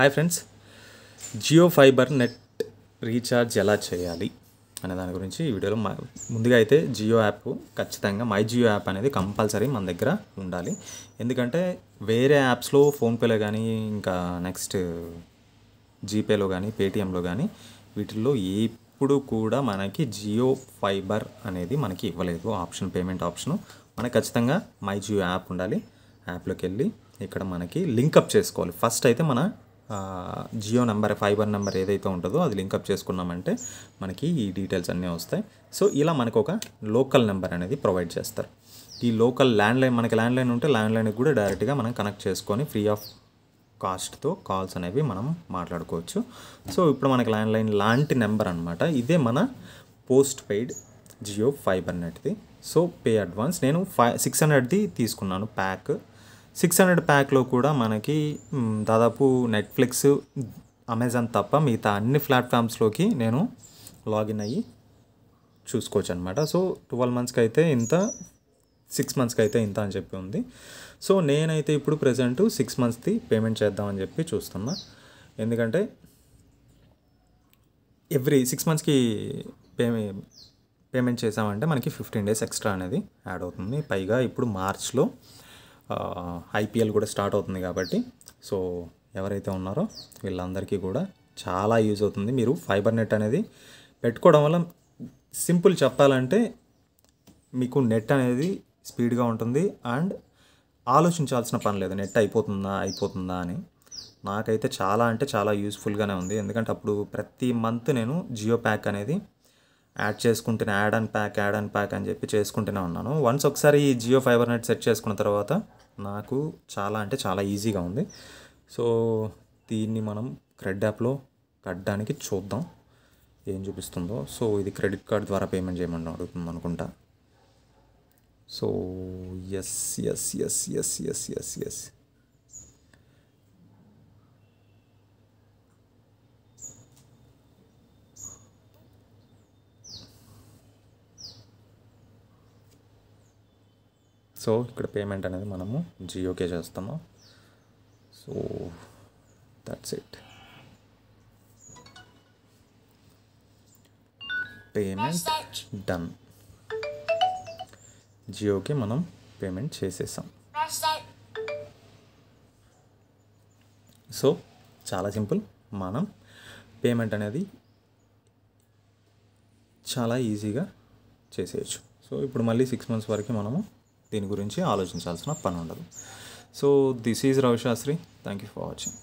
Hi friends, Jio fibre net recharge ఎలా చేయాలి అనే దాని గురించి ఈ వీడియోలో ముందుగా అయితే జియో యాప్ ఖచ్చితంగా మై జియో యాప్ అనేది కంపల్సరీ మన దగ్గర ఉండాలి. ఎందుకంటే వేరే యాప్స్లో ఫోన్పేలో కానీ ఇంకా నెక్స్ట్ జీపేలో కానీ పేటిఎంలో కానీ వీటిల్లో ఎప్పుడు కూడా మనకి జియో ఫైబర్ అనేది మనకి ఇవ్వలేదు ఆప్షన్, పేమెంట్ ఆప్షను. మనకి ఖచ్చితంగా మై జియో యాప్ ఉండాలి. యాప్లోకి వెళ్ళి ఇక్కడ మనకి లింకప్ చేసుకోవాలి. ఫస్ట్ అయితే మన జియో నెంబర్, ఫైబర్ నెంబర్ ఏదైతే ఉంటుందో అది లింకప్ చేసుకున్నామంటే మనకి ఈ డీటెయిల్స్ అన్నీ వస్తాయి. సో ఇలా మనకు ఒక లోకల్ నెంబర్ అనేది ప్రొవైడ్ చేస్తారు. ఈ లోకల్ ల్యాండ్లైన్, మనకి ల్యాండ్లైన్ ఉంటే ల్యాండ్లైన్కి కూడా డైరెక్ట్గా మనం కనెక్ట్ చేసుకొని ఫ్రీ ఆఫ్ కాస్ట్తో కాల్స్ అనేవి మనం మాట్లాడుకోవచ్చు. సో ఇప్పుడు మనకి ల్యాండ్లైన్ లాంటి నెంబర్ అనమాట. ఇదే మన పోస్ట్ పెయిడ్ జియో ఫైబర్ నెట్ది. సో పే అడ్వాన్స్ నేను 600ది తీసుకున్నాను ప్యాక్. 600 ప్యాక్లో కూడా మనకి దాదాపు నెట్ఫ్లిక్స్, అమెజాన్ తప్ప మిగతా అన్ని ప్లాట్ఫామ్స్లోకి నేను లాగిన్ అయ్యి చూసుకోవచ్చు అనమాట. సో 12 మంత్స్కి అయితే ఇంత, 6 మంత్స్కి అయితే ఇంత అని చెప్పి ఉంది. సో నేనైతే ఇప్పుడు ప్రజెంట్ 6 మంత్స్ది పేమెంట్ చేద్దామని చెప్పి చూస్తున్నా. ఎందుకంటే ఎవ్రీ 6 మంత్స్కి పేమెంట్ చేసామంటే మనకి 15 డేస్ ఎక్స్ట్రా అనేది యాడ్ అవుతుంది. పైగా ఇప్పుడు మార్చ్లో ఐపీఎల్ కూడా స్టార్ట్ అవుతుంది కాబట్టి సో ఎవరైతే ఉన్నారో వీళ్ళందరికీ కూడా చాలా యూజ్ అవుతుంది. మీరు ఫైబర్ నెట్ అనేది పెట్టుకోవడం వల్ల సింపుల్ చెప్పాలంటే మీకు నెట్ అనేది స్పీడ్గా ఉంటుంది అండ్ ఆలోచించాల్సిన పని లేదు, నెట్ అయిపోతుందా అని. నాకైతే చాలా అంటే చాలా యూస్ఫుల్గానే ఉంది. ఎందుకంటే అప్పుడు ప్రతి మంత్ నేను జియో ప్యాక్ అనేది యాడ్ అండ్ ప్యాక్ అని చెప్పి చేసుకుంటూనే ఉన్నాను. వన్స్ ఒకసారి ఈ జియో ఫైబర్ నెట్ సెట్ చేసుకున్న తర్వాత నాకు చాలా అంటే చాలా ఈజీగా ఉంది. సో దీన్ని మనం క్రెడిట్ యాప్లో కట్టడానికి చూద్దాం ఏం చూపిస్తుందో. సో ఇది క్రెడిట్ కార్డ్ ద్వారా పేమెంట్ చేయమని అడుగుతుంది అనుకుంటా. So yes. సో ఇక్కడ పేమెంట్ అనేది మనము జియోకే చేస్తాము. So that's it. Payment done. జియోకి మనం పేమెంట్ చేసేసాం. సో చాలా సింపుల్, మనం పేమెంట్ అనేది చాలా ఈజీగా చేసేయచ్చు. సో ఇప్పుడు మళ్ళీ 6 మంత్స్ వరకు మనము దీని గురించి ఆలోచించాల్సిన పని ఉండదు. So this is Ravi Shastri. Thank you for watching.